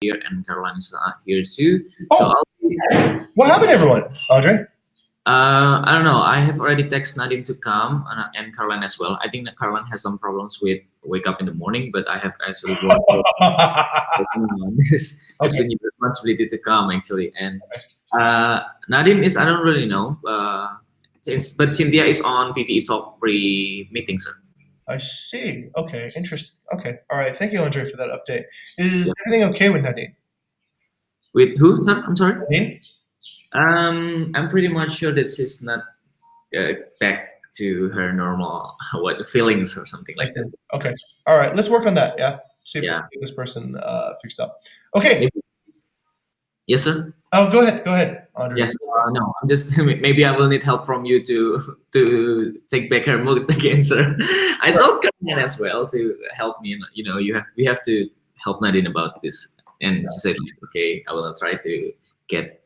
here, and Caroline is here too. So Oh, what happened, everyone? Andre? I don't know. I have already texted Nadine to come and Caroline as well. I think that Caroline has some problems with wake up in the morning, but I have actually worked with on this has Okay. been your responsibility to come actually. And Nadine is I don't really know. But Cynthia is on PVE Talk pre-meeting, sir. I see. Okay, interesting. Okay, all right. Thank you, Andre, for that update. Is Yeah. everything okay with Nadine? With who, sir? I'm sorry. Nadine? I'm pretty much sure that she's not uh, back to her normal what feelings or something I like see. that. Okay. All right. Let's work on that. Yeah. See if we Yeah, can get this person fixed up. Okay. maybe. Yes, sir. Oh, go ahead. Go ahead, Andre. Yes. No, I'm just maybe I will need help from you to take back her mood again, sir. I Sure. told Karina as well to help me. You know, we have to help Nadine about this, and she said, like, "Okay, I will try to get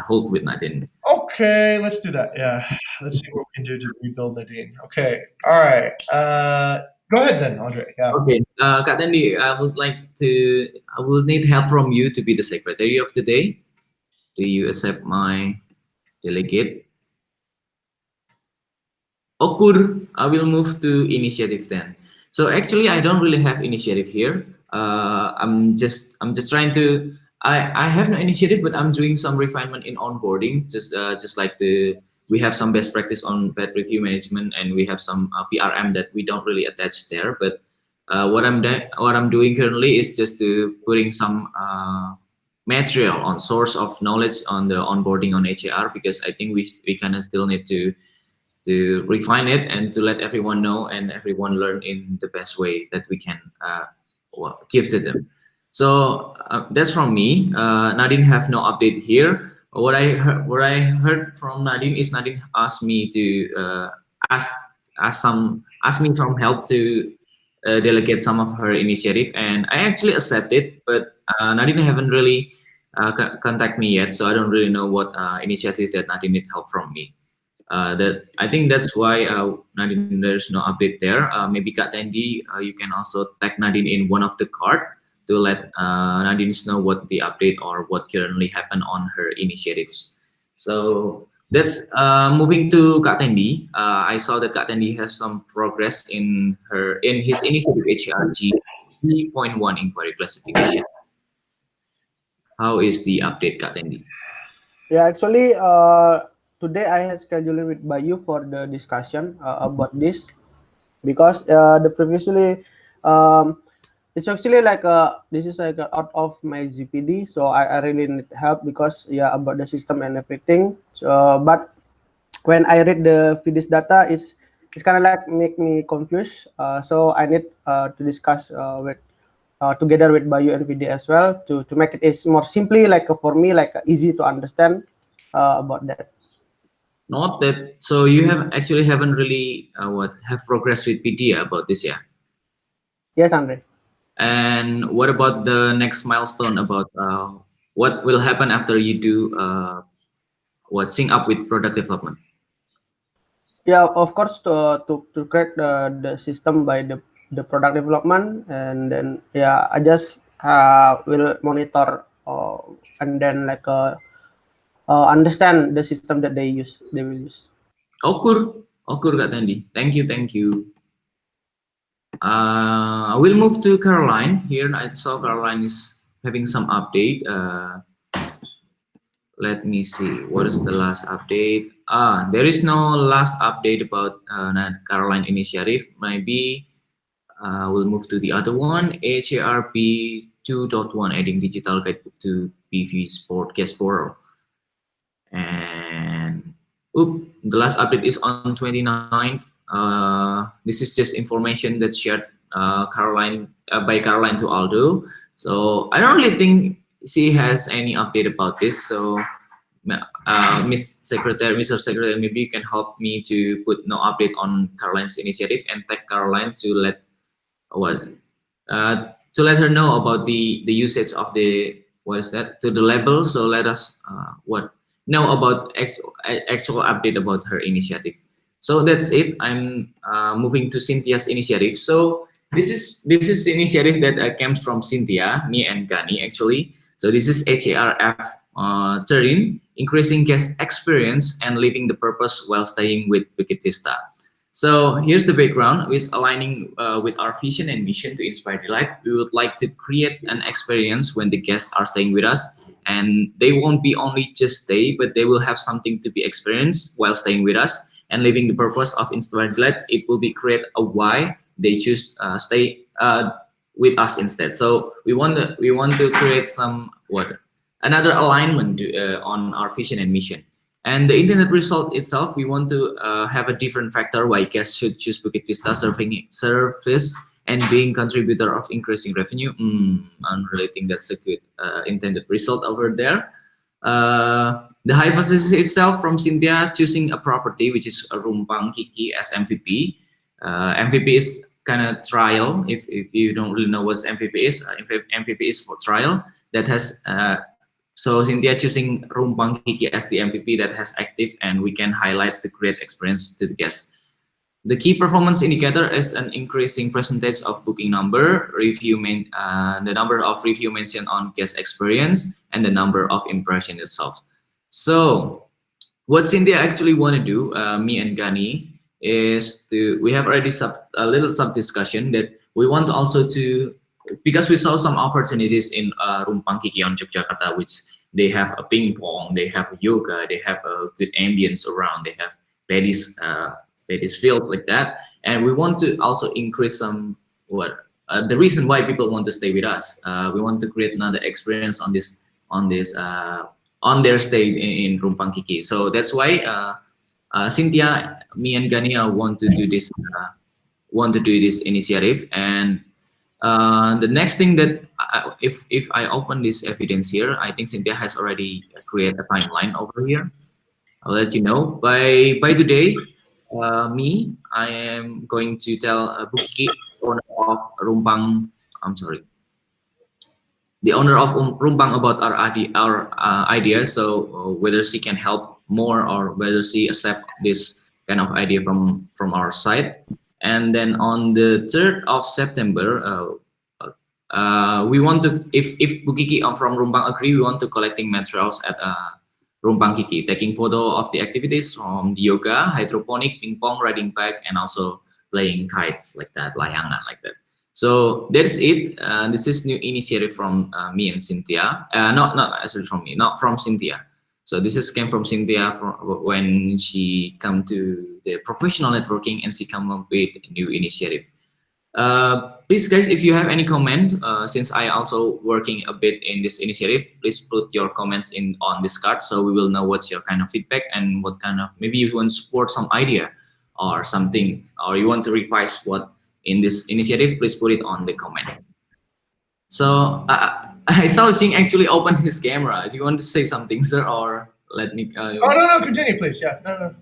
hold with Nadine." Okay, let's do that. Yeah. Let's see what we can do to rebuild Nadine. Okay. All right. Go ahead then, Andre. Yeah. Okay, Kak Tandy, I will need help from you to be the secretary of today. Do you accept my delegate? Okur, I will move to initiative then. So actually, I don't really have initiative here. I'm just trying to. I have no initiative, but I'm doing some refinement in onboarding. Just like the we have some best practice on pet review management, and we have some PRM that we don't really attach there. But what I'm doing currently is just to putting some material on source of knowledge on the onboarding on HAR because I think we kind of still need to refine it and to let everyone know and everyone learn in the best way that we can give to them. So that's from me. Nadine have no update here. What I heard from Nadine is Nadine asked me to ask me some help to delegate some of her initiative, and I actually accepted. But Nadine haven't really contact me yet, so I don't really know what initiative that Nadine need help from me. That I think that's why Nadine there's no update there. Maybe Kak Tandy, you can also tag Nadine in one of the card to let Nadine know what the update or what currently happen on her initiatives. So that's moving to Kak Tandy. I saw that Kak Tandy has some progress in his initiative HRG 3.1 inquiry classification. How is the update, Kak Tandy? Yeah, actually, today I had scheduled with Bayu for the discussion about this because the previously um, it's actually like this is like out of my ZPD, so I really need help because yeah about the system and everything. So but when I read the FIDIS data, it's kind of like make me confused. So I need to discuss with together with Bayu and VD as well to make it is more simply like for me like easy to understand about that. Not that. So you have actually haven't really what have progressed with PDA about this, yeah. Yes, Andre. And what about the next milestone about what will happen after you do what sync up with product development? Yeah, of course to create the system by the product development, and then yeah I just will monitor and then like understand the system that they will use. Okur, Okur Kak Tandi. Thank you, thank you. We'll move to Caroline. Here I saw Caroline is having some update. Let me see. What is the last update? There is no last update about Caroline initiative. Maybe we'll move to the other one. HARP 2.1 adding digital guidebook to PV Sport Guest Portal. And the last update is on 29th. This is just information that's shared Caroline by Caroline to Aldo. So I don't really think she has any update about this. So Mr. Secretary, maybe you can help me to put no update on Caroline's initiative and tag Caroline to what to let her know about the usage of the what is that to the label. So let us what know about actual update about her initiative. So that's it. I'm moving to Cynthia's initiative. So This is initiative that comes from Cynthia, me and Gani actually. So this is HARF 13, increasing guest experience and living the purpose while staying with Bukit Vista. So here's the background, with aligning with our vision and mission to inspire delight. We would like to create an experience when the guests are staying with us, and they won't be only just stay, but they will have something to be experienced while staying with us and living the purpose of inspire delight. It will be create a why they choose stay with us instead. So we want to create some what another alignment on our vision and mission. And the internet result itself, we want to have a different factor why guests should choose Bukit Vista serving service and being contributor of increasing revenue. I'm really think that's a good intended result over there. The hypothesis itself from Cynthia choosing a property which is a Rumpang Kiki as MVP. MVP is kind of trial. If you don't really know what MVP is, MVP is for trial that has. So Cynthia choosing Rumpang Kiki as the MVP that has active, and we can highlight the great experience to the guests. The key performance indicator is an increasing percentage of booking number, the number of review mentioned on guest experience, and the number of impression itself. So what Cynthia actually want to do, me and Gani, is we have already a little sub discussion that we want also to, because we saw some opportunities in Rumpang Kiki on Yogyakarta, which they have a ping pong, they have yoga, they have a good ambience around, they have paddies, paddies field like that, and we want to also increase some the reason why people want to stay with us. We want to create another experience on their stay in Rumpang Kiki. So that's why Cynthia, me and Gania want to do this initiative. And the next thing that if I open this evidence here, I think Cynthia has already created a timeline over here. I'll let you know by today. I am going to tell Buki, owner of Rumpang. I'm sorry, the owner of Rumpang about our idea. So whether she can help more or whether she accept this kind of idea from our side. And then on the 3rd of September, we want to, if Bukiki from Rumpang agree, we want to collecting materials at Rumpang Kiki, taking photo of the activities from the yoga, hydroponic, ping pong, riding bike, and also playing kites like that, layangan like that. So that's it. This is new initiative from me and Cynthia. Not actually from me, not from Cynthia. So this is came from Cynthia when she come to the professional networking and she come up with a new initiative. Please guys, if you have any comment, since I also working a bit in this initiative, please put your comments in on this card so we will know what's your kind of feedback and what kind of, maybe you want to support some idea or something, or you want to revise what in this initiative, please put it on the comment. So I saw Jing actually open his camera. Do you want to say something, sir, or let me? Oh no, continue, please. Yeah, no.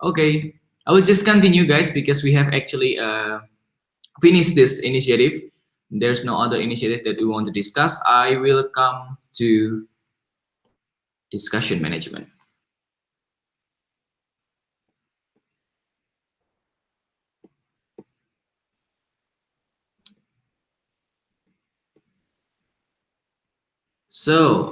Okay, I will just continue, guys, because we have actually finished this initiative. There's no other initiative that we want to discuss. I will come to discussion management. So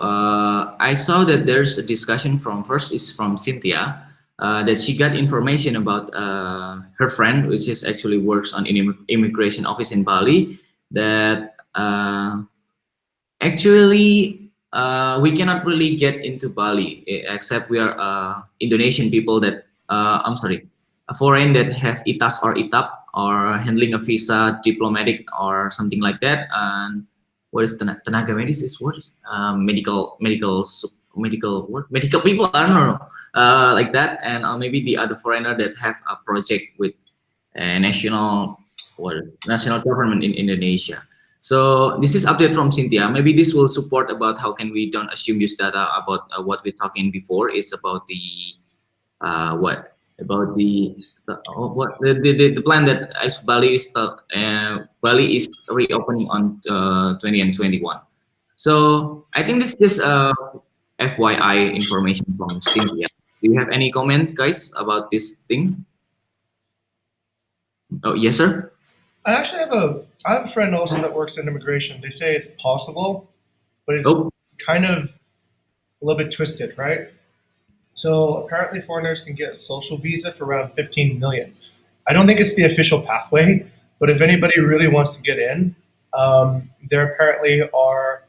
I saw that there's a discussion from first is from Cynthia that she got information about her friend, which is actually works on immigration office in Bali. That actually we cannot really get into Bali except we are Indonesian people that I'm sorry, a foreign that have ITAS or ITAP or handling a visa, diplomatic or something like that. And what is tenaga medis is what is medical people, I don't know, like that. And maybe the other foreigner that have a project with a national government in Indonesia. So this is update from Cynthia. Maybe this will support about how can we don't assume this data about what we're talking before is about the what about the plan that as Bali is reopening on 20 and 21. So I think this is FYI information from Cynthia. Do you have any comment, guys, about this thing? Oh yes, sir. I have a friend also that works in immigration. They say it's possible, but it's Oh, kind of a little bit twisted, right? So apparently foreigners can get a social visa for around 15 million. I don't think it's the official pathway, but if anybody really wants to get in, there apparently are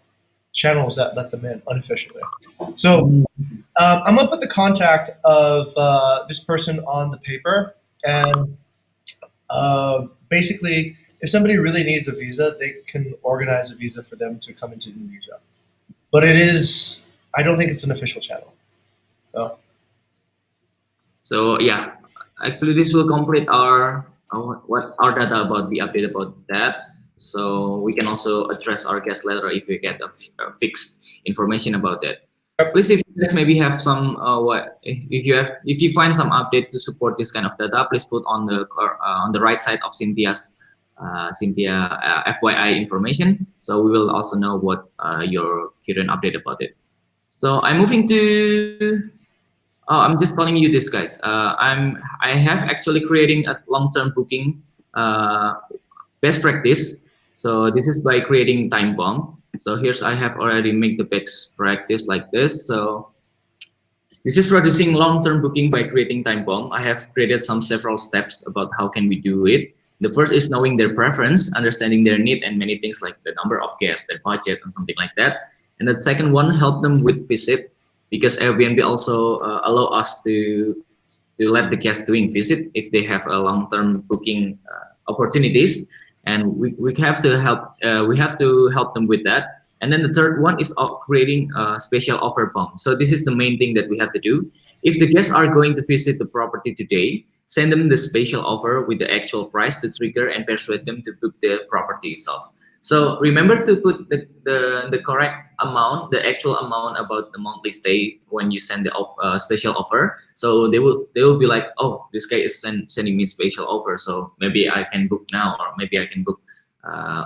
channels that let them in unofficially. So mm, I'm gonna put the contact of this person on the paper, and basically, if somebody really needs a visa, they can organize a visa for them to come into Indonesia. But it is, I don't think it's an official channel. So, so yeah, actually this will complete our what our data about the update about that. So we can also address our guest later if we get a fixed information about that. Please, if you guys maybe have some what if you have if you find some update to support this kind of data, please put on the right side of Cynthia FYI information, so we will also know what your current update about it. So I'm moving to. Oh, I'm just telling you this, guys. I have actually creating a long-term booking uh, best practice. So this is by creating time bomb. So here's I have already made the best practice like this. So this is producing long-term booking by creating time bomb. I have created some several steps about how can we do it. The first is knowing their preference, understanding their need, and many things like the number of guests, their budget, and something like that. And the second one, help them with visit, because Airbnb also allow us to let the guests doing visit if they have a long-term booking opportunities, and we have to help them with that. And then the third one is creating a special offer bomb. So this is the main thing that we have to do. If the guests are going to visit the property today, send them the special offer with the actual price to trigger and persuade them to book the property itself. So remember to put the correct amount, the actual amount about the monthly stay when you send the special offer. So they will be like, oh, this guy is sending me special offer, so maybe I can book now, or maybe I can book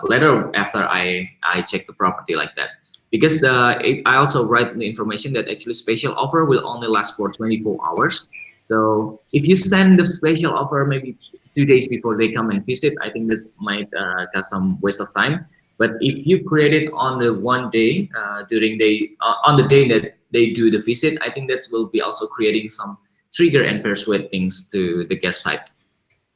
later after I check the property like that. Because I also write the information that actually special offer will only last for 24 hours. So if you send the special offer maybe 2 days before they come and visit, I think that might cause some waste of time. But if you create it on the one day on the day that they do the visit, I think that will be also creating some trigger and persuade things to the guest side.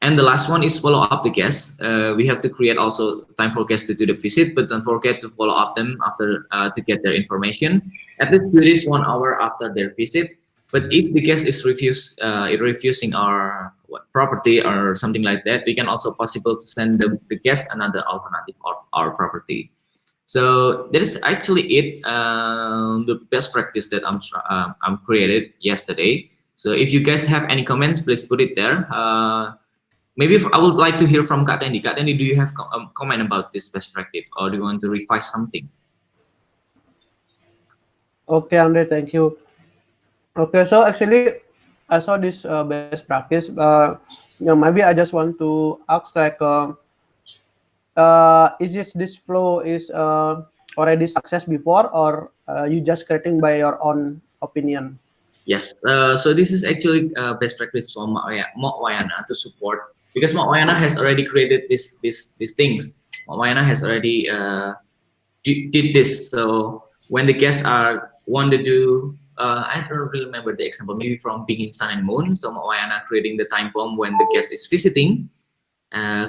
And the last one is follow up the guests. We have to create also time for guests to do the visit, but don't forget to follow up them after to get their information. At least do this 1 hour after their visit. But if the guest is refusing our property or something like that, we can also possible to send the guest another alternative of our property. So that is actually it. The best practice that I'm created yesterday. So if you guys have any comments, please put it there. Maybe if I would like to hear from Kak Tendi. Kak Tendi, do you have comment about this best practice, or do you want to revise something? Okay, Andre, thank you. Okay, so actually, I saw this best practice. Maybe I just want to ask like, is this flow is already success before, or you just creating by your own opinion? Yes. So this is actually best practice from Mok Wayana to support, because Mok Wayana has already created these things. Mok Wayana has already did this. So when the guests are want to do, I don't really remember the example. Maybe from Being in Sun and Moon. So Mok Wayana creating the time bomb when the guest is visiting,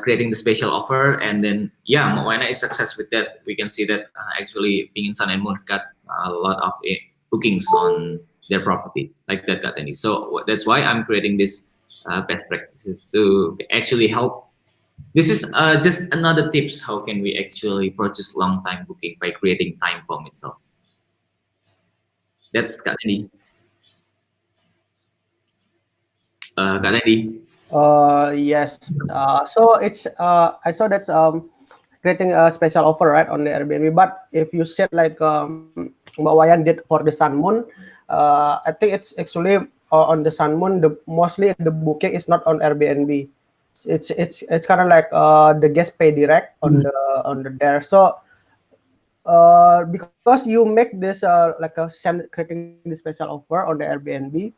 creating the special offer, and then yeah, Moana is success with that. We can see that actually Being in Sun and Moon got a lot of bookings on their property like that got any. So that's why I'm creating this best practices to actually help. This is just another tips how can we actually purchase long time booking by creating time bomb itself. That's Kak Tendi. Kak Tendi. Yes. So it's I saw that's creating a special offer right on the Airbnb. But if you said like Mbak Wayan did for the Sun Moon, I think it's actually on the Sun Moon. The mostly the booking is not on Airbnb. It's kind of like the guest pay direct on the there. So because you make this like a creating the special offer on the Airbnb,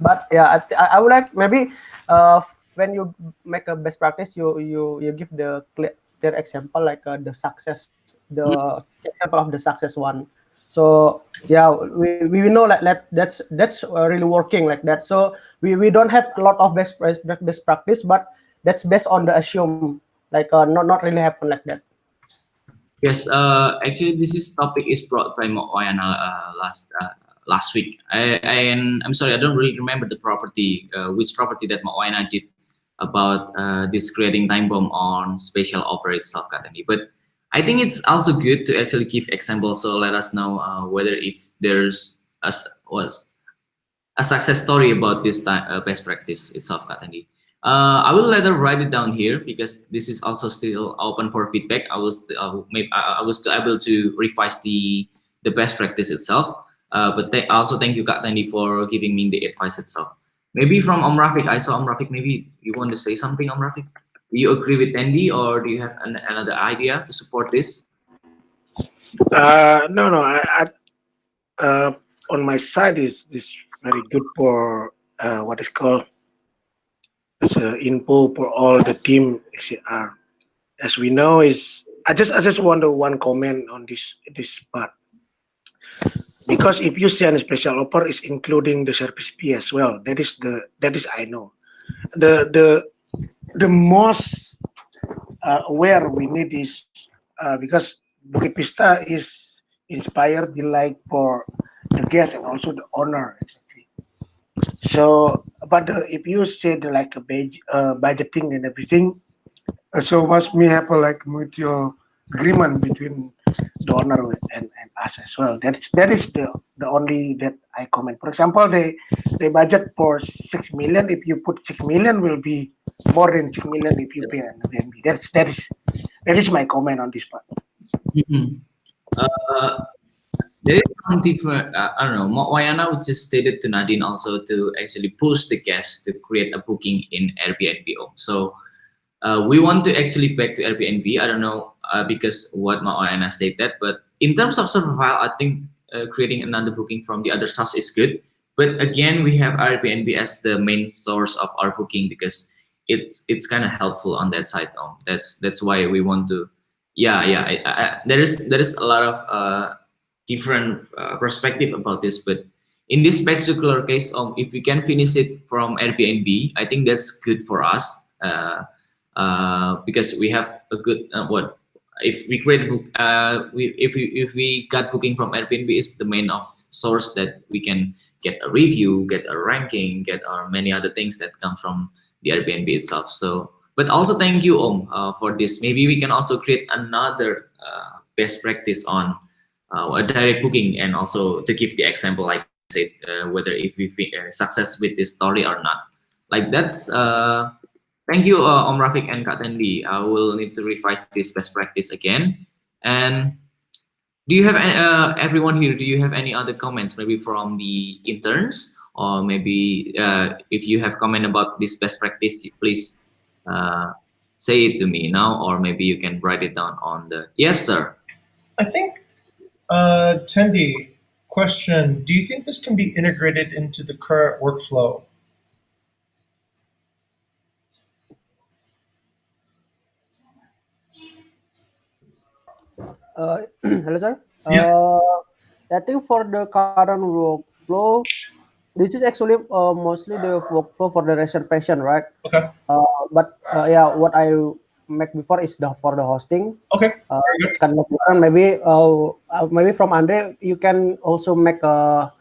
but yeah, I would like maybe uh, when you make a best practice, you give the clear example, like the success, the example of the success one. So yeah, we know like that, that's really working like that. So we don't have a lot of best practice, but that's based on the assume, like not really happen like that. Yes, actually, this is topic is brought by Moana last week. And I'm sorry, I don't really remember the property, which property that Moana did about this creating time bomb on special offer itself, Katani. But I think it's also good to actually give examples. So let us know whether if there's was a success story about this best practice itself, Kak Tandy. I will later write it down here because this is also still open for feedback. I was still able to revise the best practice itself. But also thank you, Kak Tandy, for giving me the advice itself. Maybe from Om Rafiq, I saw Om Rafiq. Maybe you want to say something, Om Rafiq? Do you agree with Tandy, or do you have another idea to support this? No, no. Uh, on my side is this very good for what is called as info for all the team HCR. As we know, is I just want to one comment on this part, because if you send a special offer is including the service fee as well. That is I know the most aware we need is because Bukit Vista is inspired delight for the guest and also the owner exactly. So, but if you say the, like a budgeting and everything, so must we have a like mutual agreement between the owner and us as well. That is the only that I comment. For example, they budget for 6 million. If you put 6 million, will be more than 6 million if you pay Yes. an Airbnb. That is my comment on this part. Mhm. Uh, there is some different. I don't know. Wayana would just stated to Nadine also to actually push the guests to create a booking in Airbnb. So we want to actually back to Airbnb. I don't know because what Wayana said that, but in terms of survival, I think creating another booking from the other source is good. But again, we have Airbnb as the main source of our booking because it's kind of helpful on that side. That's why we want to. Yeah, yeah. There is a lot of different perspective about this, but in this particular case, if we can finish it from Airbnb, I think that's good for us because we have a good what if we create a book if we got booking from Airbnb is the main of source that we can get a review, get a ranking, get many other things that come from the Airbnb itself. So, but also thank you, for this. Maybe we can also create another best practice on a direct booking, and also to give the example, like I said, whether if we success with this story or not. Like that's. Thank you, Om Rafiq and Kak Tendi. I will need to revise this best practice again. And do you have everyone here? Do you have any other comments, maybe from the interns, or maybe if you have comment about this best practice, please uh, say it to me now, or maybe you can write it down on the. Yes, sir. I think, Tendi, question: do you think this can be integrated into the current workflow? Hello, sir. Yeah. I think for the current workflow, this is actually mostly the workflow for the reservation, right? Okay. But yeah, what I make before is the for the hosting. Okay. Very It's good. kind of different. Maybe from Andre, you can also make a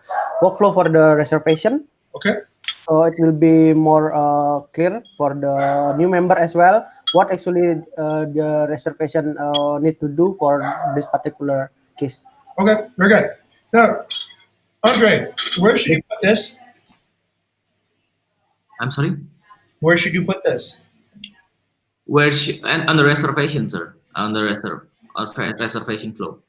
workflow for the reservation. Okay. So it will be more clear for the new member as well. What actually the reservation need to do for this particular case. Okay. Very good. Now, Andre, where should you put this? I'm sorry. Where should you put this? And on the reservation, sir, on the reservation flow.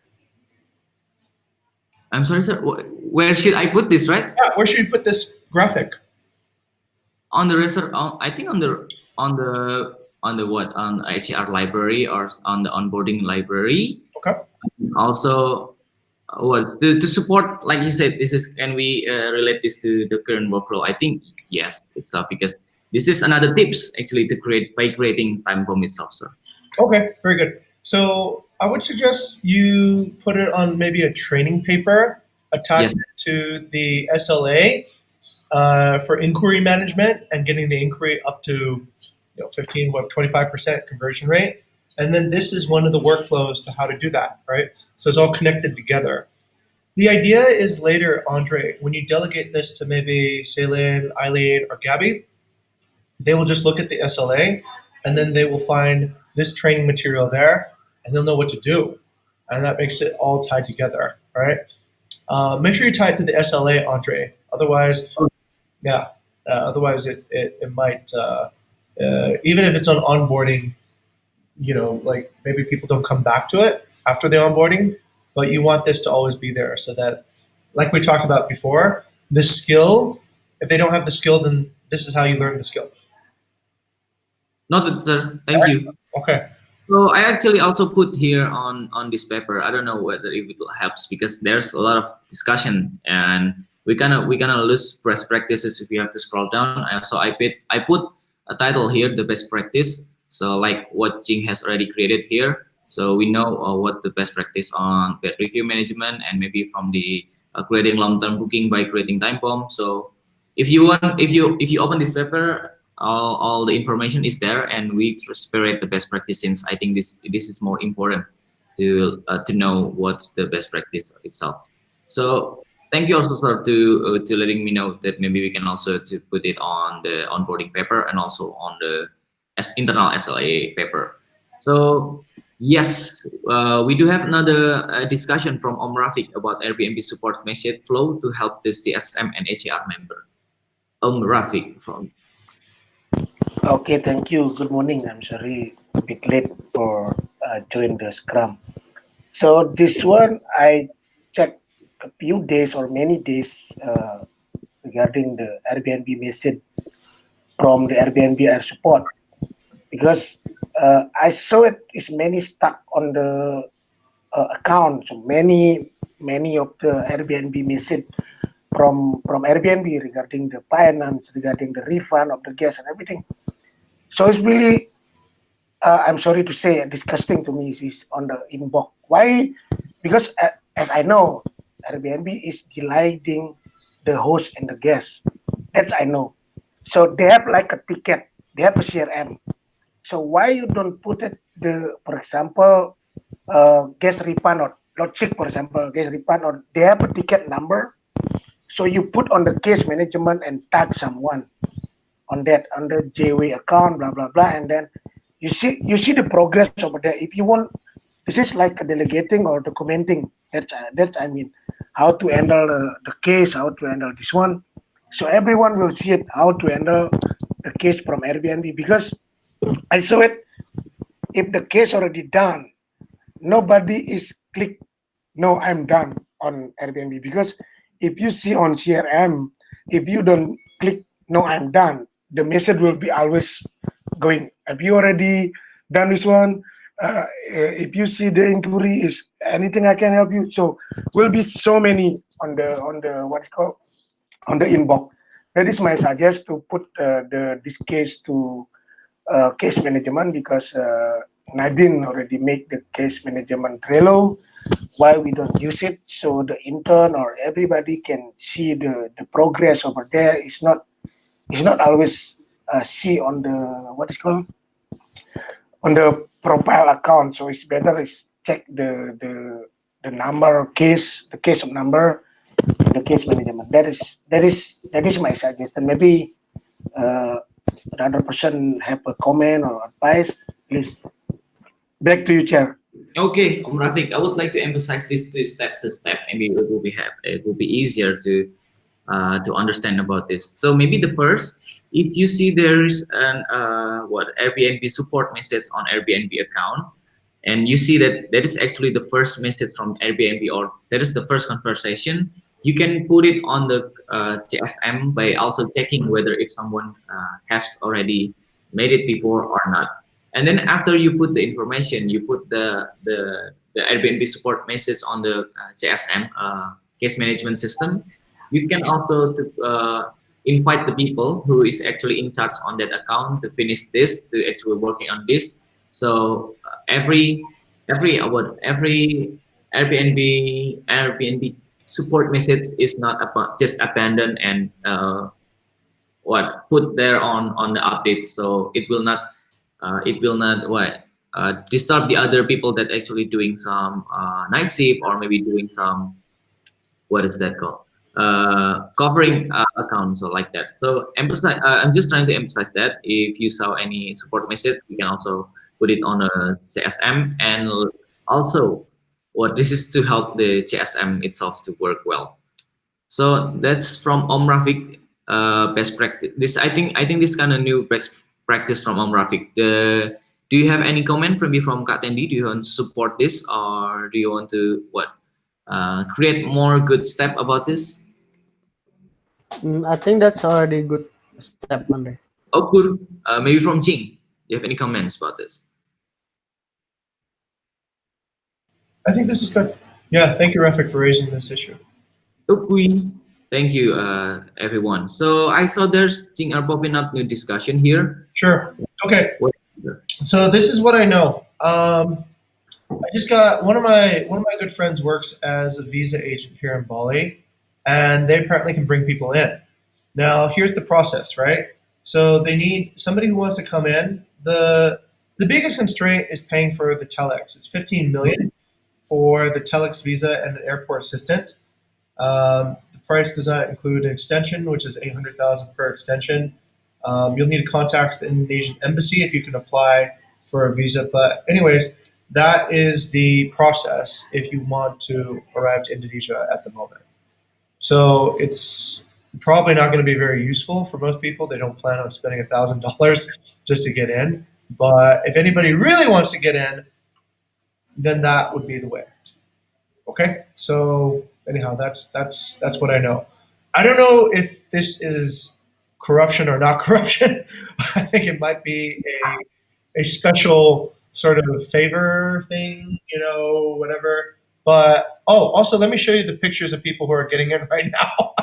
I'm sorry, sir. Where should I put this? Right? Yeah. Where should you put this graphic? On the I think on the what, on HAR library or on the onboarding library. Okay. Also, was to support, like you said, this is, can we relate this to the current workflow? I think yes, it's because This is another tips actually to create by creating time bomb itself, sir. Okay, very good. So I would suggest you put it on maybe a training paper, attach Yes. it to the SLA for inquiry management and getting the inquiry up to 15, 25% conversion rate. And then this is one of the workflows to how to do that, right? So it's all connected together. The idea is later, Andre, when you delegate this to maybe Celine, Eileen, or Gabby, they will just look at the SLA and then they will find this training material there and they'll know what to do. And that makes it all tied together, all right? Make sure you tie it to the SLA, Andre. Otherwise, yeah, otherwise it might, even if it's on onboarding, like maybe people don't come back to it after the onboarding, but you want this to always be there so that, like we talked about before, the skill, if they don't have the skill, then this is how you learn the skill. Noted, sir. Thank you. Okay. So I actually also put here on this paper. I don't know whether it will helps because there's a lot of discussion and we gonna lose best practices if you have to scroll down. I put a title here, the best practice. So like what Jing has already created here. So we know what the best practice on bed review management and maybe from the creating long-term booking by creating time bomb. So if you open this paper, all the information is there and we separate the best practice since I think this is more important to know what's the best practice itself. So thank you also sir to letting me know that maybe we can also to put it on the onboarding paper and also on the internal SLA paper. So yes, we do have another discussion from Om Rafiq about Airbnb support message flow to help the CSM and HAR member. Om Rafiq from. Okay, thank you. Good morning. I'm sorry a bit late for join the Scrum. So this one I checked a few days or many days regarding the Airbnb message from the Airbnb Air support because I saw it is many stuck on the account. So many of the Airbnb message from Airbnb regarding the finance, regarding the refund of the guests and everything. So it's really I'm sorry to say, disgusting to me is on the inbox. Why? Because as I know, Airbnb is delighting the host and the guest. That's I know. So they have like a ticket. They have a CRM. So why you don't put it for example, guest refund or lodging, for example, guest refund or they have a ticket number. So you put on the case management and tag someone on that under JW account, blah blah blah, and then you see the progress over there. If you want, this is like a delegating or documenting. That's I mean, how to handle the case, how to handle this one. So everyone will see it how to handle the case from Airbnb because I saw it. If the case already done, nobody is click. No, I'm done on Airbnb because if you see on CRM, if you don't click no, I'm done, the message will be always going. Have you already done this one? If you see the inquiry is anything I can help you, so will be so many on the what's called on the inbox. That is my suggest to put this case to case management because Nadine already make the case management Trello. Why we don't use it so the intern or everybody can see the progress over there. It's not always see on the what is called on the profile account. So it's better is check the number of case, the case of number, the case management. That is my suggestion. Maybe uh, another person have a comment or advice. Please, back to you, chair. Okay, Om Rafiq, I would like to emphasize these two steps. A step, maybe it will be easier to understand about this. So maybe the first, if you see there's an what Airbnb support message on Airbnb account, and you see that that is actually the first message from Airbnb or that is the first conversation, you can put it on the CSM by also checking whether if someone has already made it before or not. And then after you put the information, you put the Airbnb support message on the CSM case management system. You can also invite the people who is actually in charge on that account to finish this, to actually working on this. So every Airbnb support message is not about just abandoned and what put there on the updates, so it will not what disturb the other people that actually doing some night shift, or maybe doing some, what is that called, covering accounts or like that. So emphasize, I'm just trying to emphasize that if you saw any support message, we can also put it on a CSM. And also what this is to help the CSM itself to work well. So that's from Om Rafiq, best practice. This I think this kind of new best practice from Om Rafiq. Do you have any comment from Kak Tendi? Do you want to support this, or do you want to what create more good step about this? I think that's already good step, Andre. Oh, good. Maybe from Jing. Do you have any comments about this? I think this is good. Yeah, thank you, Rafik, for raising this issue. Oh, Queen. Thank you, everyone. So I saw there's Jing are popping up new discussion here. Sure. Okay. What? So this is what I know. I just got one of my good friends works as a visa agent here in Bali, and they apparently can bring people in. Now here's the process, right? So they need somebody who wants to come in. The biggest constraint is paying for the telex. It's 15 million for the telex visa and an airport assistant. The price does not include an extension, which is 800,000 per extension. You'll need to contact the Indonesian embassy if you can apply for a visa. But anyways, that is the process if you want to arrive to Indonesia at the moment. So it's probably not going to be very useful for most people. They don't plan on spending $1,000 just to get in. But if anybody really wants to get in, then that would be the way. Okay. So anyhow, that's what I know. I don't know if this is corruption or not corruption. I think it might be a special sort of favor thing, whatever. But also let me show you the pictures of people who are getting in right now.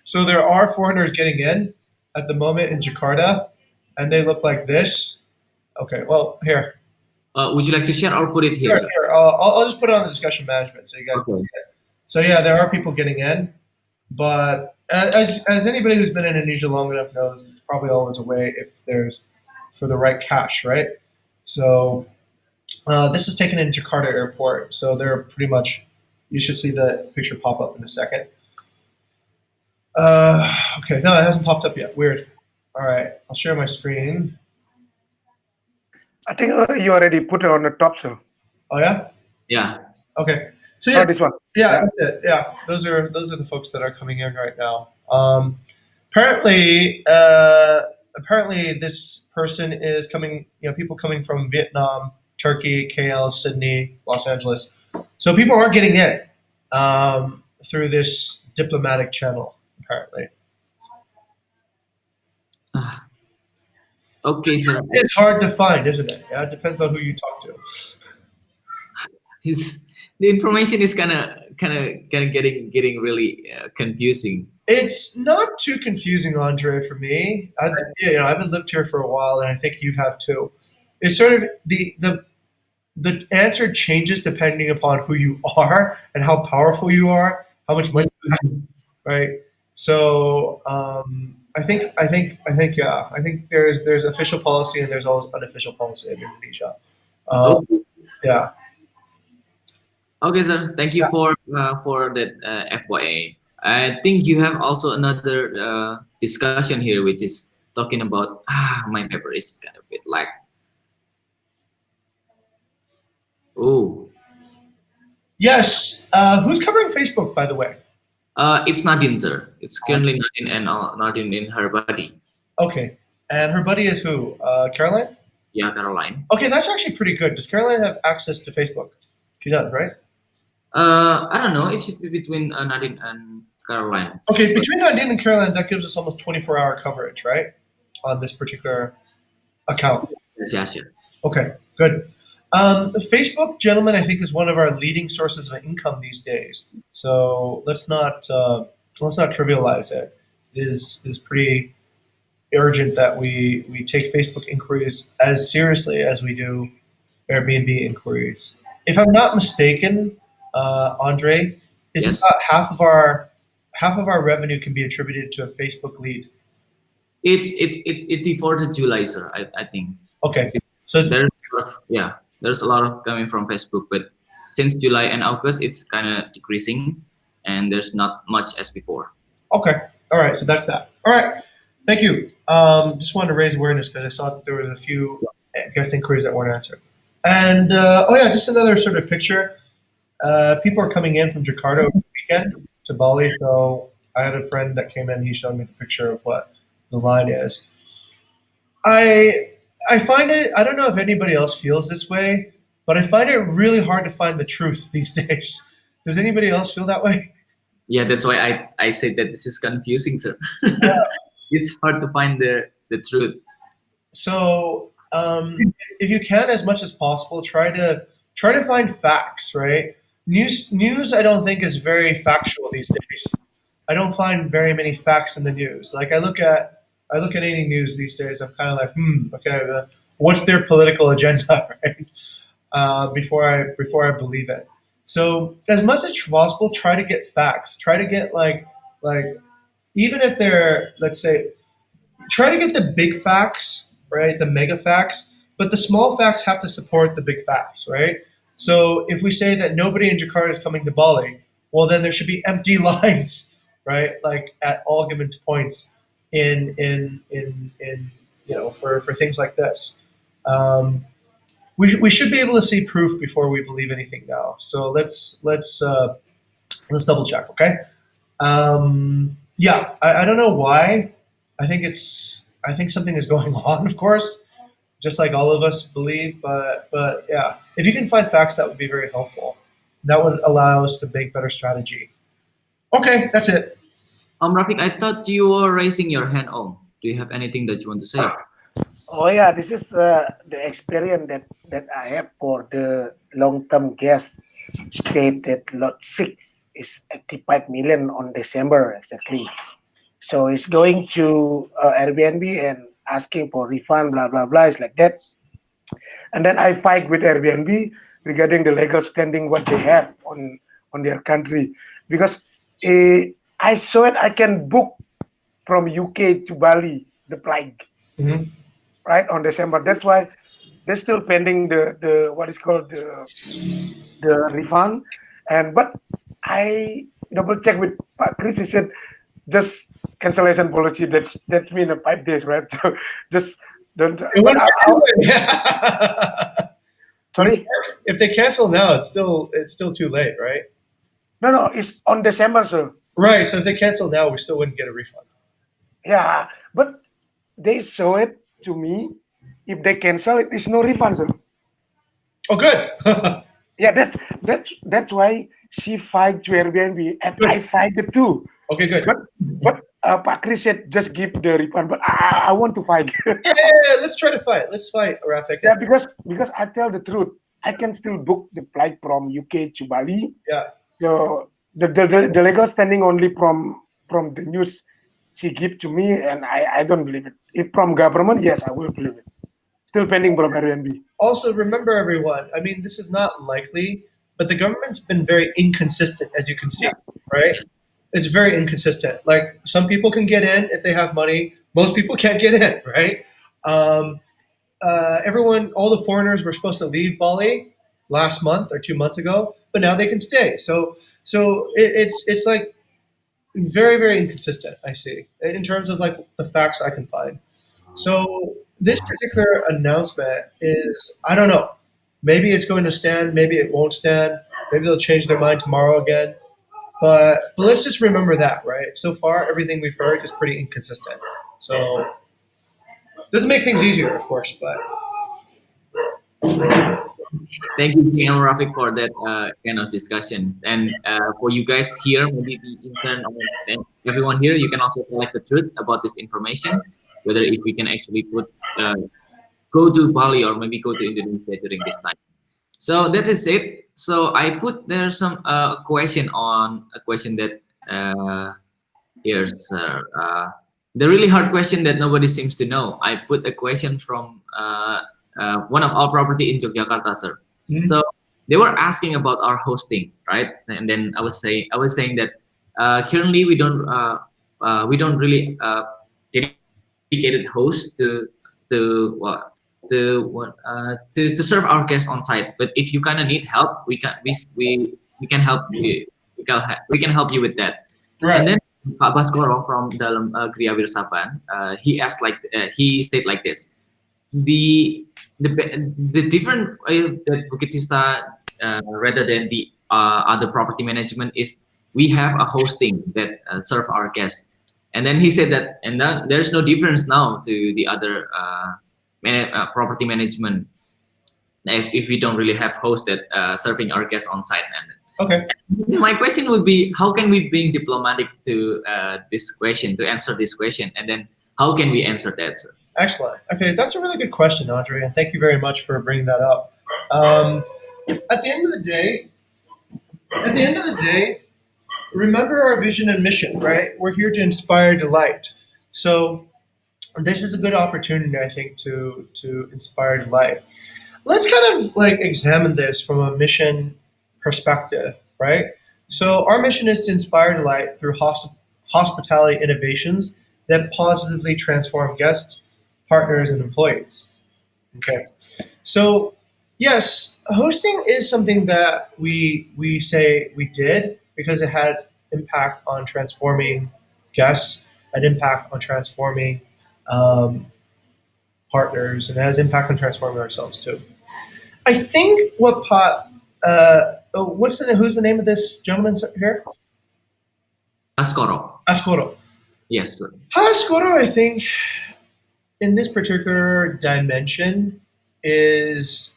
So there are foreigners getting in at the moment in Jakarta, and they look like this. Okay, well here, Would you like to share or put it here, here? here. I'll just put it on the discussion management so you guys can Okay. see it. So yeah, there are people getting in, but as anybody who's been in Indonesia long enough knows, it's probably always a way if there's for the right cash, right? So this is taken in Jakarta Airport, so they're pretty much. You should see the picture pop up in a second. Okay, no, it hasn't popped up yet. Weird. All right, I'll share my screen. I think you already put it on the top, sir. Oh yeah. Yeah. Okay. So Oh, yeah, this one. yeah, that's it. Yeah, those are the folks that are coming in right now. Apparently, this person is coming. People coming from Vietnam, Turkey, KL, Sydney, Los Angeles. So people are getting in through this diplomatic channel. Apparently, Okay, sir. it's hard to find, isn't it? Yeah, it depends on who you talk to. The information is kind of getting really confusing. It's not too confusing, Andre, for me. I've been lived here for a while, and I think you have too. It's sort of the answer changes depending upon who you are and how powerful you are, how much money you have, right? So I think there's official policy and there's always unofficial policy in Indonesia. Okay. Yeah. Okay, sir. Thank you for that FYA. I think you have also another discussion here, which is talking about my paper is kind of a bit lag. Oh, Yes. Who's covering Facebook, by the way? it's Nadine, sir. It's currently Nadine and Nadine in her buddy. Okay. And her buddy is who? Caroline? Yeah, Caroline. Okay, that's actually pretty good. Does Caroline have access to Facebook? She does, right? I don't know. It should be between Nadine and Caroline. Okay, between Nadine and Caroline, that gives us almost 24-hour coverage, right? On this particular account. Yes, yeah. Okay, good. The Facebook, gentlemen, I think is one of our leading sources of income these days. So let's not trivialize it. is pretty urgent that we take Facebook inquiries as seriously as we do Airbnb inquiries. If I'm not mistaken, Andre, is Yes, about half of our revenue can be attributed to a Facebook lead. it before the July, sir. I think Okay, so it's there's a lot of, yeah, there's a lot of coming from Facebook, but since July and August, it's kind of decreasing, and there's not much as before. okay. All right, so that's that. All right, thank you. Just wanted to raise awareness because I saw that there was a few guest inquiries that weren't answered. And oh yeah, just another sort of picture. People are coming in from Jakarta over the weekend to Bali, so I had a friend that came in. He showed me the picture of what the line is. I I find it. I don't know if anybody else feels this way, but I find it really hard to find the truth these days. Does anybody else feel that way? Yeah, that's why I said that this is confusing, sir. It's hard to find the truth. So if you can, as much as possible, try to find facts. Right? News. I don't think is very factual these days. I don't find very many facts in the news. Like I look at any news these days. I'm kind of like, okay, what's their political agenda, right? Before I believe it. So as much as possible, try to get facts. Try to get like even if they're, let's say, try to get the big facts, right? The mega facts, but the small facts have to support the big facts, right? So if we say that nobody in Jakarta is coming to Bali, well, then there should be empty lines, right? Like at all given points in for things like this. Um, we should be able to see proof before we believe anything now. So let's double check, okay? Yeah, I don't know why. I think something is going on, of course, just like all of us believe. But yeah, if you can find facts, that would be very helpful. That would allow us to make better strategy. Okay, that's it. Rafik, I thought you were raising your hand on. Do you have anything that you want to say? Oh yeah, this is the experience that I have for the long-term guest state that lot 6 is 85 million on December exactly. So it's going to Airbnb and asking for refund, blah blah blah. It's like that, and then I fight with Airbnb regarding the legal standing what they have on their country because uh, I saw it. I can book from UK to Bali the flight Mhm. right on December. That's why they're still pending the what is called the refund. And but I double check with Chris. He said just cancellation policy. That's mean 5 days, right? So just don't. It But wouldn't work anyway. Wouldn't sorry, work. If they cancel now, it's still too late, right? no, it's on December, sir. Right. So if they cancel now, we still wouldn't get a refund. Yeah, but they show it to me. If they cancel, it is no refund, sir. Oh, good. Yeah, that's why she fight to Airbnb and Good. I fight it too. Okay, good. But Pak Chris said just give the refund, but I want to fight. Yeah, let's try to fight. Let's fight, Rafik. Yeah, because I tell the truth, I can still book the flight from UK to Bali. Yeah. So the legal standing only from the news she give to me, and I don't believe it. If from government, yes, I will believe it. Still pending from Airbnb. Also, remember, everyone, I mean, this is not likely, but the government's been very inconsistent, as you can see, right? It's very inconsistent. Like, some people can get in if they have money, most people can't get in, right? Um, everyone, all the foreigners were supposed to leave Bali last month or 2 months ago, but now they can stay. It's like very, very inconsistent, I see, in terms of like the facts I can find. So this particular announcement is, I don't know, maybe it's going to stand, maybe it won't stand, maybe they'll change their mind tomorrow again. But let's just remember that, right? So far, everything we've heard is pretty inconsistent. So doesn't make things easier, of course, but Thank you, King and Rafik, for that kind of discussion. And for you guys here, maybe the intern and everyone here, you can also collect the truth about this information, whether if we can actually go to Bali or maybe go to Indonesia during this time. So that is it. So I put there some question on a question that Yes, sir. The really hard question that nobody seems to know. I put a question from one of our property in Yogyakarta, sir. Mhm. So they were asking about our hosting, right? And then I was saying that currently we don't really dedicated host to what to serve our guests on site. But if you kind of need help, we can help you. We can help you with that. Right. And then Pak Baskoro from dalam Kriya Wirsapan, he asked he stated like this: the the different that Bukit Vista rather than the other property management is we have a hosting that serve our guests. And then he said that, and that there's no difference now to the other property management if we don't really have hosts that serving our guests on site. Okay. And my question would be, how can we being diplomatic to this question, to answer this question, and then how can we answer that, sir? Excellent. Okay, that's a really good question, Andre, and thank you very much for bringing that up. Um, at the end of the day, at the end of the day, remember our vision and mission, right? We're here to inspire delight. So this is a good opportunity, I think, to inspire delight. Let's kind of like examine this from a mission perspective, right? So our mission is to inspire delight through hospitality innovations that positively transform guests, partners, and employees. Okay. So yes, hosting is something that we say we did because it had impact on transforming guests, had impact on transforming um, partners, and it has impact on transforming ourselves too. I think what Pot, who's the name of this gentleman here? Baskoro. Ascoro. Yes, sir. Ascoro, I think, in this particular dimension, is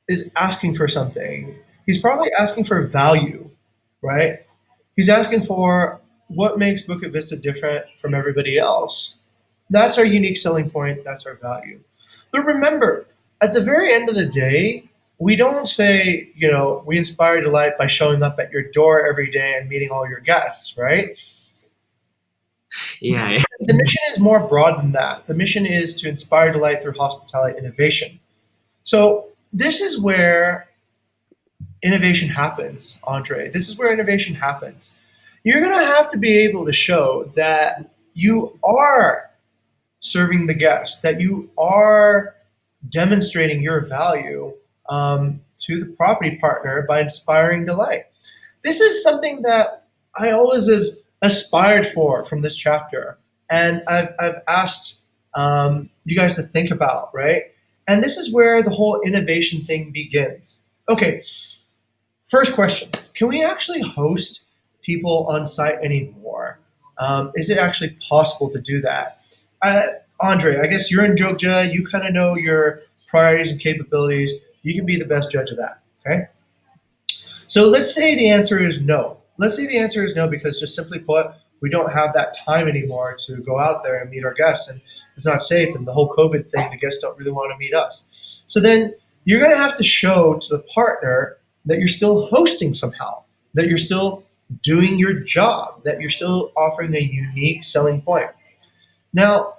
is asking for something. He's probably asking for value, right? He's asking for what makes Bukit Vista different from everybody else. That's our unique selling point. That's our value. But remember, at the very end of the day, we don't say, we inspire delight by showing up at your door every day and meeting all your guests, right? Yeah, yeah. The mission is more broad than that. The mission is to inspire delight through hospitality innovation. So this is where innovation happens, Andre. This is where innovation happens. You're going to have to be able to show that you are serving the guest, that you are demonstrating your value to the property partner by inspiring delight. This is something that I always have aspired for from this chapter, and I've asked you guys to think about, right? And this is where the whole innovation thing begins. Okay, first question: can we actually host people on site anymore? Is it actually possible to do that? Uh, Andre, I guess you're in Jogja. You kind of know your priorities and capabilities. You can be the best judge of that. Okay. So let's say the answer is no. Let's say the answer is no because, just simply put, we don't have that time anymore to go out there and meet our guests, and it's not safe. And the whole COVID thing, the guests don't really want to meet us. So then you're going to have to show to the partner that you're still hosting somehow, that you're still doing your job, that you're still offering a unique selling point. Now,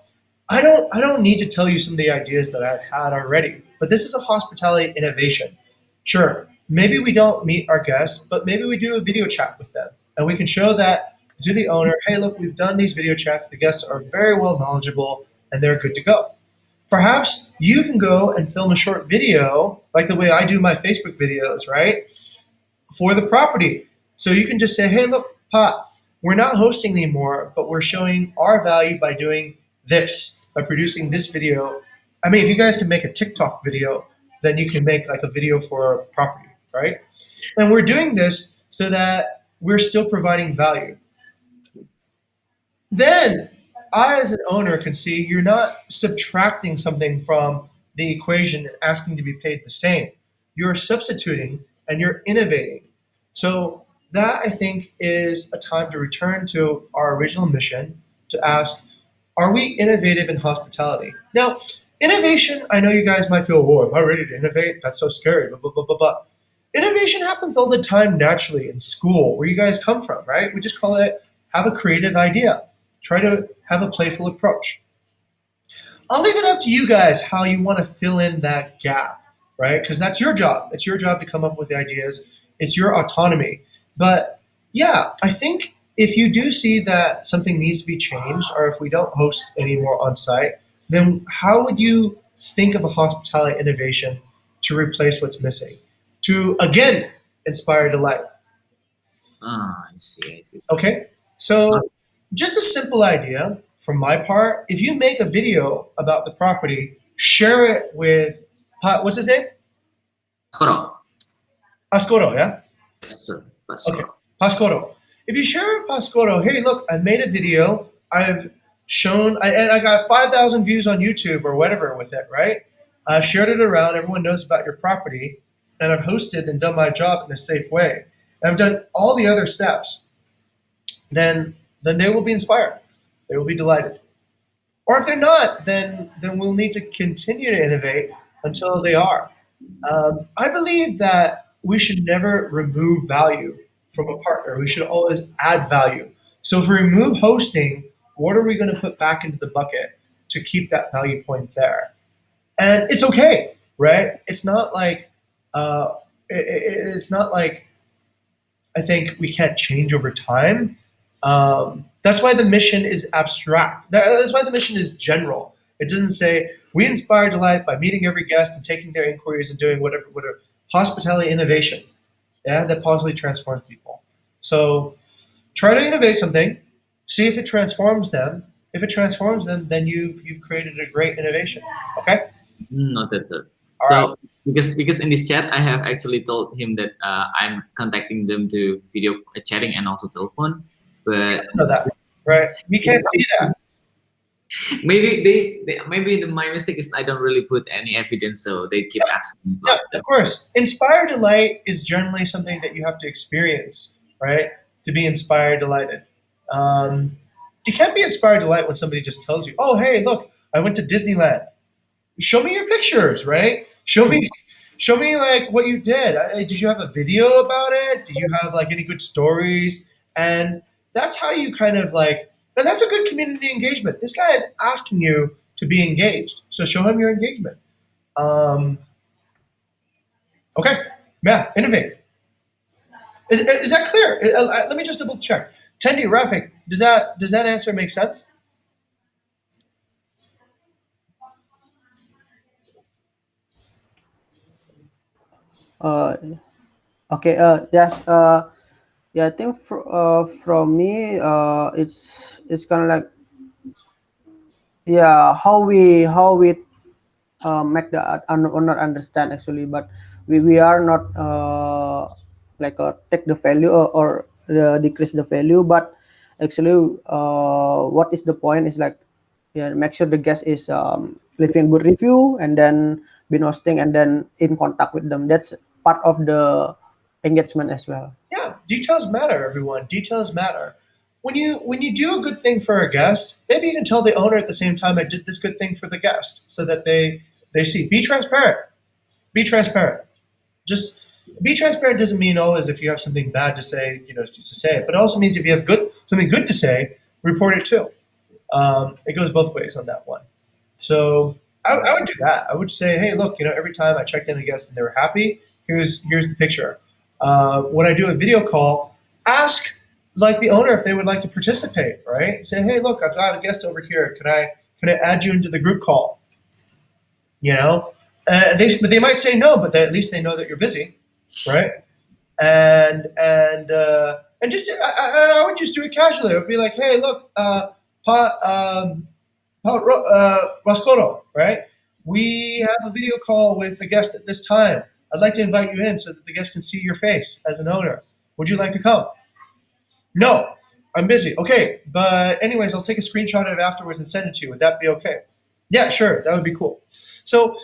I don't need to tell you some of the ideas that I've had already, but this is a hospitality innovation. Sure, maybe we don't meet our guests, but maybe we do a video chat with them, and we can show that to the owner. Hey, look, we've done these video chats. The guests are very well knowledgeable, and they're good to go. Perhaps you can go and film a short video, like the way I do my Facebook videos, right? For the property. So you can just say, hey, look, Pat, we're not hosting anymore, but we're showing our value by doing this, by producing this video. I mean, if you guys can make a TikTok video, then you can make like a video for a property, right? And we're doing this so that we're still providing value. Then I, as an owner, can see you're not subtracting something from the equation and asking to be paid the same. You're substituting and you're innovating. So that, I think, is a time to return to our original mission to ask, are we innovative in hospitality? Now, innovation, I know you guys might feel, whoa, am I ready to innovate? That's so scary, blah, blah, blah, blah, blah. Innovation happens all the time naturally in school, where you guys come from, right? We just call it have a creative idea. Try to have a playful approach. I'll leave it up to you guys how you want to fill in that gap, right? Because that's your job. It's your job to come up with the ideas. It's your autonomy. But yeah, I think if you do see that something needs to be changed, or if we don't host anymore on site, then how would you think of a hospitality innovation to replace what's missing? To again inspire delight. Ah, I see. I see. Okay, so just a simple idea from my part. If you make a video about the property, share it with what's his name? Pascoro. Pascoro, yeah? Yes, sir. Okay, Pascoro. Pascoro. If you share with Pascoro, hey, look, I made a video. I've shown, and I got 5,000 views on YouTube or whatever with it, right? I've shared it around. Everyone knows about your property, and I've hosted and done my job in a safe way. And I've done all the other steps. Then they will be inspired. They will be delighted. Or if they're not, then we'll need to continue to innovate until they are. I believe that we should never remove value from a partner. We should always add value. So if we remove hosting, what are we going to put back into the bucket to keep that value point there? And it's okay, right? It's not like it's not like I think we can't change over time. That's why the mission is abstract. That's why the mission is general. It doesn't say we inspire delight by meeting every guest and taking their inquiries and doing whatever hospitality innovation, yeah, that positively transforms people. So try to innovate something, see if it transforms them. If it transforms them, then you've created a great innovation. Okay. Noted, sir. All right. So because in this chat I have actually told him that I'm contacting them to video chatting and also telephone, but Know that, right? We can't see that. maybe my mistake is I don't really put any evidence, so they keep asking Yeah, about them. of course. Inspire delight is generally something that you have to experience, right? To be inspired, delighted. You can't be inspired delight when somebody just tells you, "Oh, hey, look, I went to Disneyland." Show me your pictures, right? Show me like what you did. Did you have a video about it? Do you have like any good stories? And that's how you kind of like, and that's a good community engagement. This guy is asking you to be engaged, so show him your engagement. Um, okay, yeah, innovate. Is that clear? Let me just double check. Tendi, Rafik, does that answer make sense? Uh, okay. Yes. Yeah. I think from me, it's kind of like, yeah, how we make the owner understand actually, but we are not like take the value or decrease the value, but actually what is the point is like, yeah, make sure the guest is leaving good review and then been hosting and then in contact with them. That's part of the engagement as well. Yeah, details matter, everyone. Details matter. When you do a good thing for a guest, maybe you can tell the owner at the same time I did this good thing for the guest, so that they see. Be transparent. Be transparent. Just be transparent doesn't mean always if you have something bad to say, to say it, but it also means if you have something good to say, report it too. It goes both ways on that one. So I would do that. I would say, hey, look, every time I checked in a guest and they were happy, here's the picture. When I do a video call, ask like the owner if they would like to participate. Right? Say, hey, look, I've got a guest over here. Can I add you into the group call? They might say no, but at least they know that you're busy, right? And just I would just do it casually. I would be like, hey, look, Roscoto, right? We have a video call with the guest at this time. I'd like to invite you in so that the guest can see your face as an owner. Would you like to come? No, I'm busy. Okay, but anyways, I'll take a screenshot of it afterwards and send it to you. Would that be okay? Yeah, sure. That would be cool. So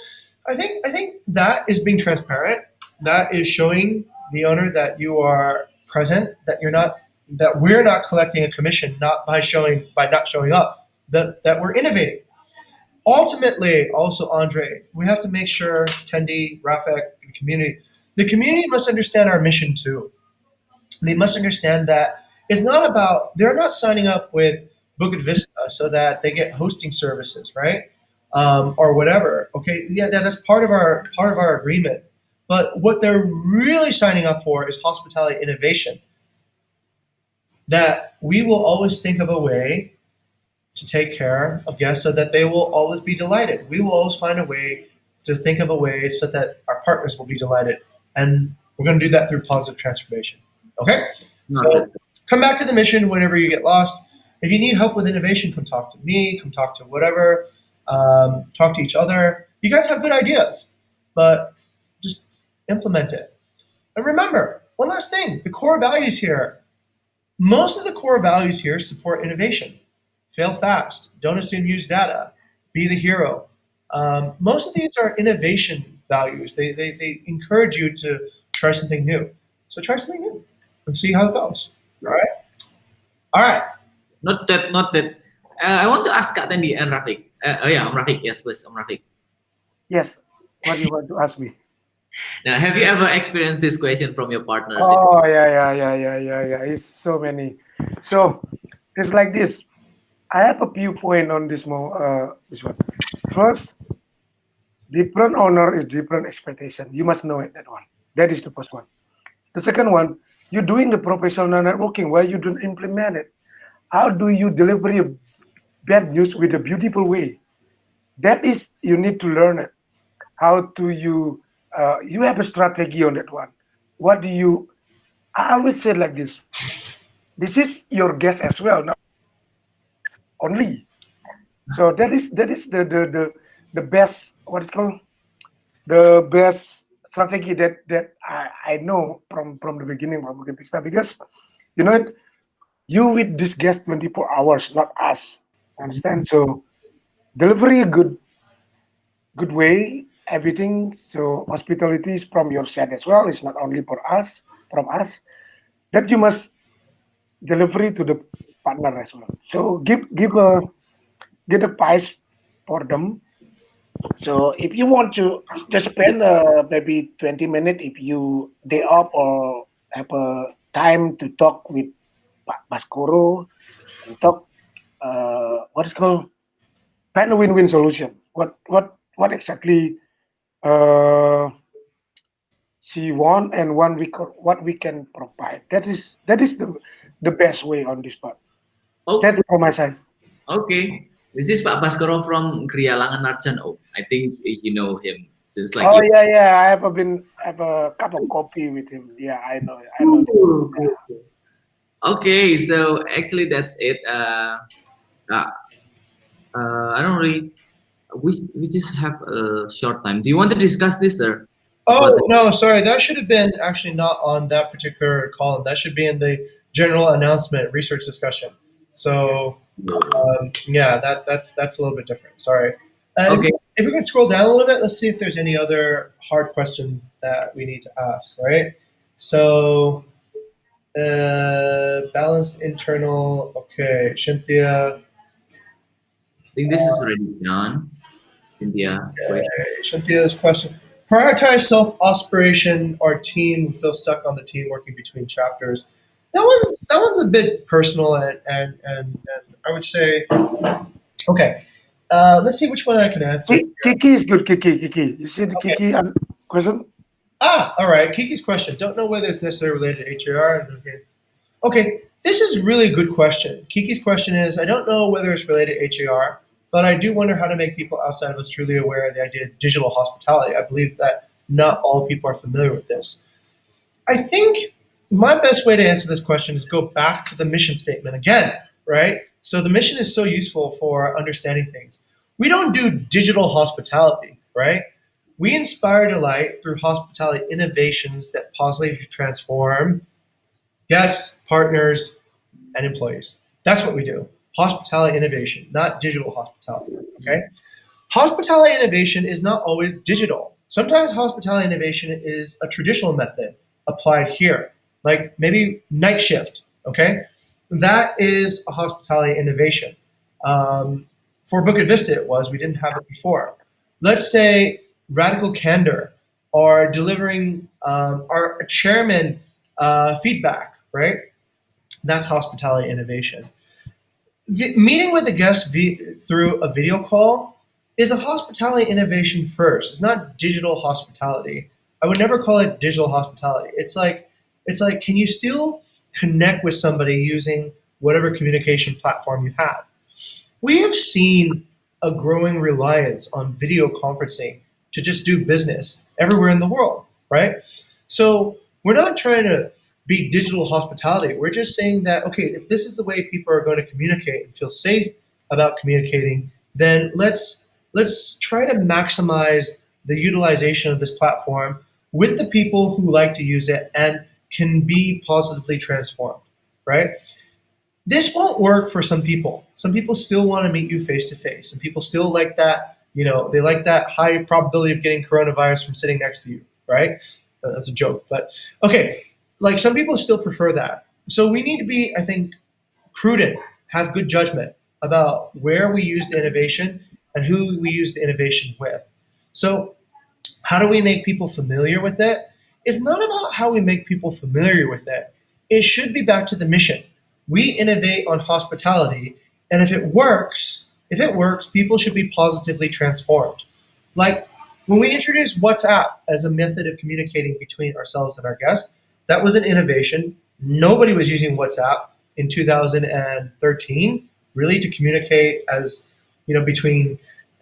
I think that is being transparent. That is showing the owner that you are present, that we're not collecting a commission, not by not showing up, that we're innovating. Ultimately, also Andre, we have to make sure Tendi, Rafek, the community must understand our mission too. They must understand that It's not about, they're not signing up with Bukit Vista so that they get hosting services, right? Or whatever. Okay, yeah, that's part of our agreement. But what they're really signing up for is hospitality innovation. That we will always think of a way to take care of guests so that they will always be delighted. We will always find a way to think of a way so that our partners will be delighted. And we're going to do that through positive transformation. Okay? So Noted. come back to the mission whenever you get lost. If you need help with innovation, come talk to me, come talk to whatever, talk to each other. You guys have good ideas, but just implement it. And remember, one last thing the core values here, most of the core values here support innovation. Fail fast, don't assume use data, be the hero. Most of these are innovation values. They encourage you to try something new. So try something new and see how it goes. All right? All right. Not that, not that. I want to ask Kak Tendi and Rafiq. Oh yeah, Om Rafiq. Yes, please, Om Rafiq. Yes. What do you want to ask me? Now, have you ever experienced this question from your partners? Oh yeah. It's so many. So it's like this. I have a few point on this one. First, different owner is different expectation. You must know it, that one. That is the first one. The second one, you're doing the professional networking where you don't implement it. How do you deliver your bad news with a beautiful way? That is, you need to learn it. How do you have a strategy on that one? What do you, I always say like this is your guess as well, not only. So that is the best, what it's called, the best strategy that I know from the beginning from Bukit Vista, because you know it, you with this guest 24 hours, not us. Understand? So delivery a good way, everything. So hospitality is from your side as well. It's not only for us, from us. That you must delivery to the partner as well. So give a get a price for them. So if you want to just spend maybe 20 minutes, if you day off or have a time to talk with Pak Baskoro and talk what is called find a win-win solution. What exactly uh, she want and what we can provide. That is the best way on this part. Oh, That's from my side. okay. This is Pak Baskoro from Krialangan Arjan. Oh, I think you know him since like Oh you. yeah. I have a cup of coffee with him. Yeah, I know that. Cool, cool, cool. Okay, so actually that's it. Uh, I don't really. We just have a short time. Do you want to discuss this, sir? About Oh, no, sorry. That should have been actually not on that particular column. That should be in the general announcement research discussion. So, yeah, that's a little bit different. Sorry. okay. If we can scroll down a little bit, let's see if there's any other hard questions that we need to ask, right? So, balanced internal. Okay, Cynthia. I think this is already done. Cynthia question. Cynthia's question. Prioritize self-aspiration or team. Feel stuck on the team working between chapters. That one's a bit personal and I would say okay. Let's see which one I can answer. Kiki is good. Kiki. You see the Okay. Kiki question? All right. Kiki's question. Don't know whether it's necessarily related to HAR. Okay. Okay. This is really a good question. Kiki's question is I don't know whether it's related to HAR, but I do wonder how to make people outside of us truly aware of the idea of digital hospitality. I believe that not all people are familiar with this. I think my best way to answer this question is go back to the mission statement again, right? So the mission is so useful for understanding things. We don't do digital hospitality, right? We inspire delight through hospitality innovations that positively transform guests, partners, and employees. That's what we do. Hospitality innovation, not digital hospitality. Okay? Hospitality innovation is not always digital. Sometimes hospitality innovation is a traditional method applied here, like maybe night shift. Okay, that is a hospitality innovation. For Bukit Vista, it was. We didn't have it before. Let's say radical candor or delivering our chairman feedback, right? That's hospitality innovation. Meeting with a guest through a video call is a hospitality innovation first. It's not digital hospitality. I would never call it digital hospitality. It's like can you still connect with somebody using whatever communication platform you have? We have seen a growing reliance on video conferencing to just do business everywhere in the world, right? So we're not trying to be digital hospitality. We're just saying that, okay, if this is the way people are going to communicate and feel safe about communicating, then let's try to maximize the utilization of this platform with the people who like to use it and can be positively transformed, right? This won't work for some people. Some people still want to meet you face to face. Some people still like that, they like that high probability of getting coronavirus from sitting next to you, right? That's a joke, but okay. Like some people still prefer that. So we need to be, I think, prudent, have good judgment about where we use the innovation and who we use the innovation with. So how do we make people familiar with it? It's not about how we make people familiar with it. It should be back to the mission. We innovate on hospitality, and if it works, people should be positively transformed. Like when we introduced WhatsApp as a method of communicating between ourselves and our guests, that was an innovation. Nobody was using WhatsApp in 2013 really to communicate as between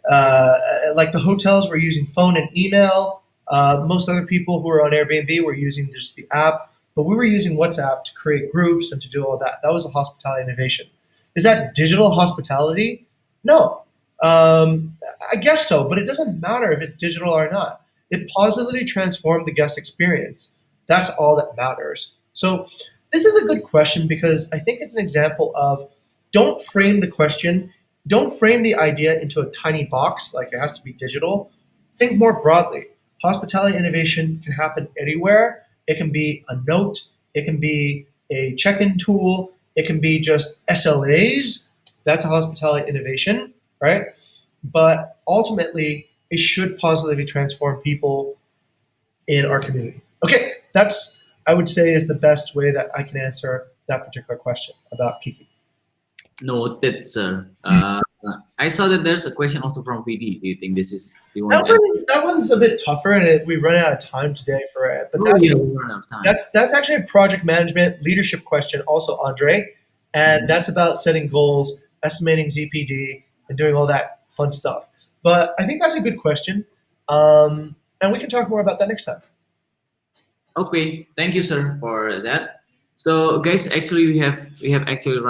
like the hotels were using phone and email. Most other people who were on Airbnb were using just the app, but we were using WhatsApp to create groups and to do all that. That was a hospitality innovation. Is that digital hospitality? No. I guess so, but it doesn't matter if it's digital or not. It positively transformed the guest experience. That's all that matters. So this is a good question because I think it's an example of don't frame the question, don't frame the idea into a tiny box like it has to be digital. Think more broadly. Hospitality innovation can happen anywhere. It can be a note, it can be a check-in tool, it can be just SLAs. That's a hospitality innovation, right? But ultimately, it should positively transform people in our community. Okay, that's, I would say, is the best way that I can answer that particular question about Kiki. Noted, sir. I saw that there's a question also from VD. Do you think this is? Do you That want to? one's a bit tougher, and we've run out of time today for it. But Oh, yeah, we run out of time. that's actually a project management leadership question, also, Andre, and that's about setting goals, estimating ZPD, and doing all that fun stuff. But I think that's a good question, and we can talk more about that next time. Okay, thank you, sir, for that. So, guys, actually, we have actually run